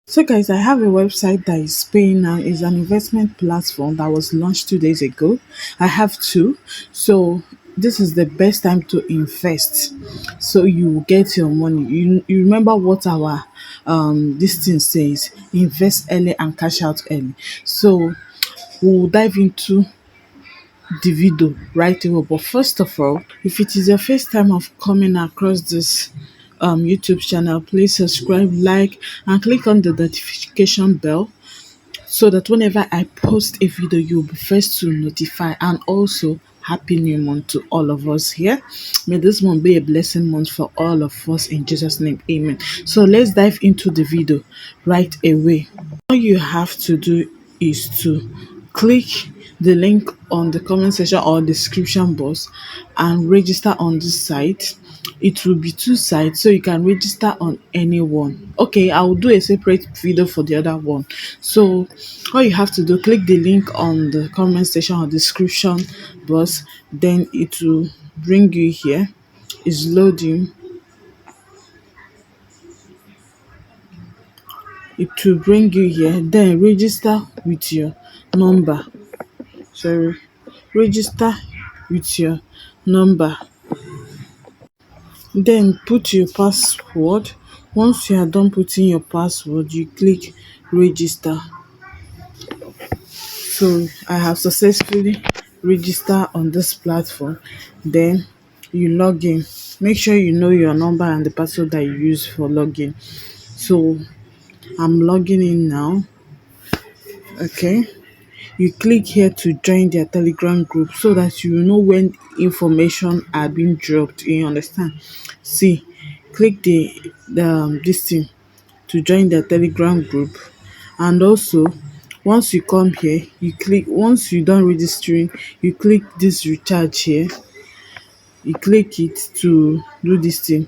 So guys, I have a website that is paying now. Is an investment platform that was launched 2 days ago. I have two. So this is the best time to invest. So you will get your money. You remember what our this thing says, invest early and cash out early. So we'll dive into the video right away. But first of all, if it is your first time of coming across this YouTube channel, please subscribe, like, and click on the notification bell so that whenever I post a video, you'll be first to notify. And also, happy new month to all of us here. May this month be a blessing month for all of us in Jesus' name. Amen. So let's dive into the video right away. All you have to do is to click the link on the comment section or description box and register on this site. It will be two sites, so you can register on any one. Okay, I will do a separate video for the other one. So all you have to do, click the link on the comment section or description box, then it will bring you here. It's loading. It will bring you here, then register with your number. Sorry, register with your number, then put your password. Once you are done putting your password, you click register. So I have successfully registered on this platform. Then you log in. Make sure you know your number and the password that you use for login. So I'm logging in now. Okay, you click here to join their telegram group so that you know when information are being dropped. You understand? See, click the this thing to join their telegram group. And also, once you come here, you click, once you done registering, you click this recharge here. You click it to do this thing,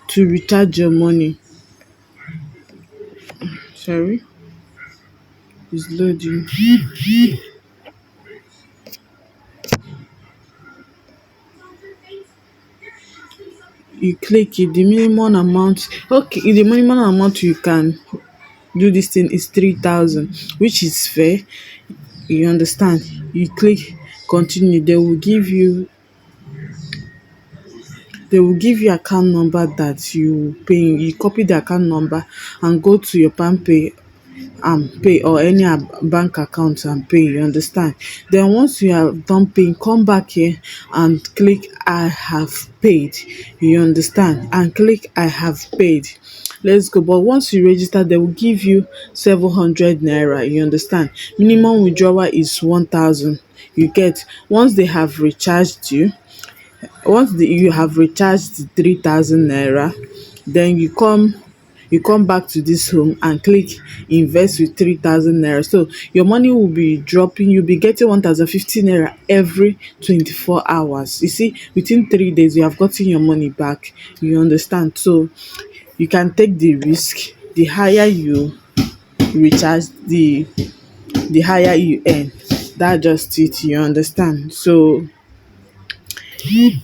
to recharge your money. Sorry, it's loading. You click it, the minimum amount. Okay, the minimum amount you can do this thing is 3,000, which is fair. You understand? You click continue. They will give you account number that you pay. You copy the account number and go to your palm pay and pay, or any bank account and pay. You understand? Then once you have done paying, come back here and click I have paid. You understand? And click I have paid. Let's go. But once you register, they will give you 700 naira. You understand? Minimum withdrawal is 1,000. You get, once they have recharged you, you have recharged 3,000 naira, then you come back to this home and click invest with 3,000 naira. So your money will be dropping. You'll be getting 1,050 naira every 24 hours. You see, within 3 days you have gotten your money back. You understand? So you can take the risk. The higher you recharge, the higher you earn. That just it. You understand? So you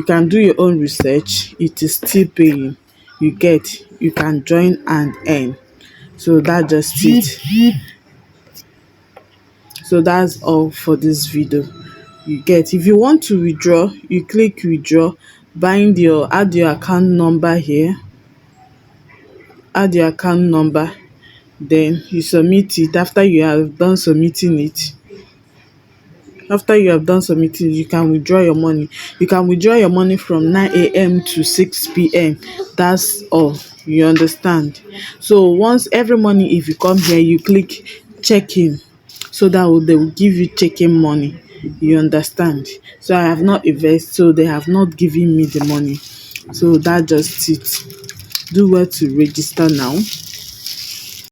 can do your own research. It is still paying. You can join and earn. So that just it. So that's all for this video. You get, if you want to withdraw, you click withdraw, add your account number here, add your account number, then you submit it. After you have done submitting, you can withdraw your money. You can withdraw your money from 9 a.m. to 6 p.m. That's all. You understand? So once every morning, if you come here, you click check in. So they will give you check-in money. You understand? So I have not invested, so they have not given me the money. So that just it. Do well to register now.